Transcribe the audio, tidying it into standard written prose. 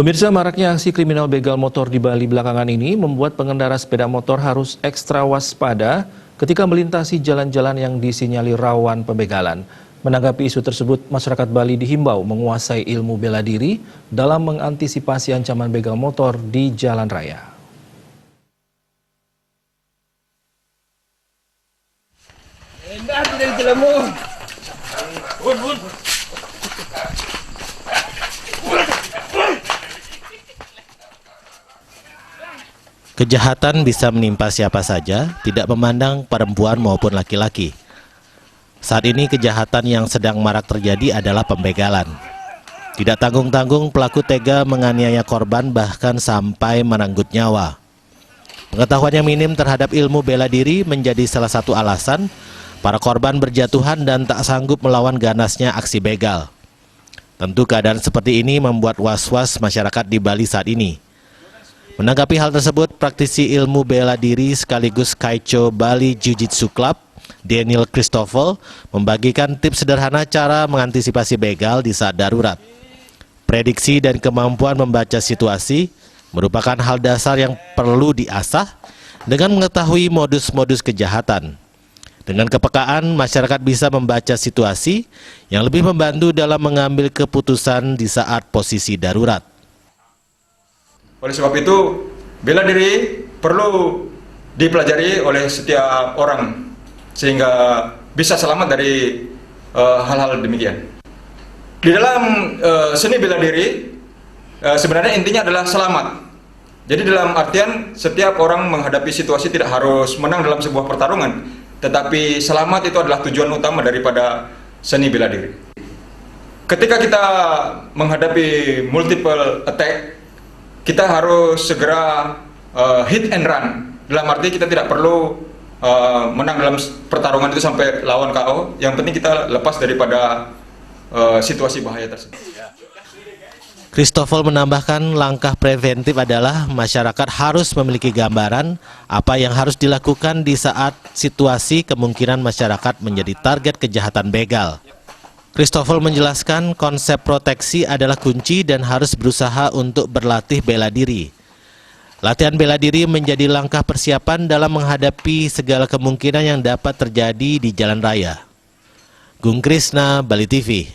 Pemirsa, maraknya aksi kriminal begal motor di Bali belakangan ini membuat pengendara sepeda motor harus ekstra waspada ketika melintasi jalan-jalan yang disinyalir rawan pembegalan. Menanggapi isu tersebut, masyarakat Bali dihimbau menguasai ilmu bela diri dalam mengantisipasi ancaman begal motor di jalan raya. Kejahatan bisa menimpa siapa saja, tidak memandang perempuan maupun laki-laki. Saat ini kejahatan yang sedang marak terjadi adalah pembegalan. Tidak tanggung-tanggung pelaku tega menganiaya korban bahkan sampai merenggut nyawa. Pengetahuan yang minim terhadap ilmu bela diri menjadi salah satu alasan para korban berjatuhan dan tak sanggup melawan ganasnya aksi begal. Tentu keadaan seperti ini membuat was-was masyarakat di Bali saat ini. Menanggapi hal tersebut, praktisi ilmu bela diri sekaligus Kaicho Bali Jiu-Jitsu Club, Daniel Christoffel, membagikan tips sederhana cara mengantisipasi begal di saat darurat. Prediksi dan kemampuan membaca situasi merupakan hal dasar yang perlu diasah dengan mengetahui modus-modus kejahatan. Dengan kepekaan, masyarakat bisa membaca situasi yang lebih membantu dalam mengambil keputusan di saat posisi darurat. Oleh sebab itu, bela diri perlu dipelajari oleh setiap orang sehingga bisa selamat dari hal-hal demikian. Di dalam seni bela diri, sebenarnya intinya adalah selamat. Jadi dalam artian setiap orang menghadapi situasi tidak harus menang dalam sebuah pertarungan, tetapi selamat itu adalah tujuan utama daripada seni bela diri. Ketika kita menghadapi multiple attack, kita harus segera hit and run. Dalam arti kita tidak perlu menang dalam pertarungan itu sampai lawan KO. Yang penting kita lepas daripada situasi bahaya tersebut. Christoffel menambahkan langkah preventif adalah masyarakat harus memiliki gambaran apa yang harus dilakukan di saat situasi kemungkinan masyarakat menjadi target kejahatan begal. Christoffel menjelaskan konsep proteksi adalah kunci dan harus berusaha untuk berlatih bela diri. Latihan bela diri menjadi langkah persiapan dalam menghadapi segala kemungkinan yang dapat terjadi di jalan raya. Gung Krisna, Bali TV.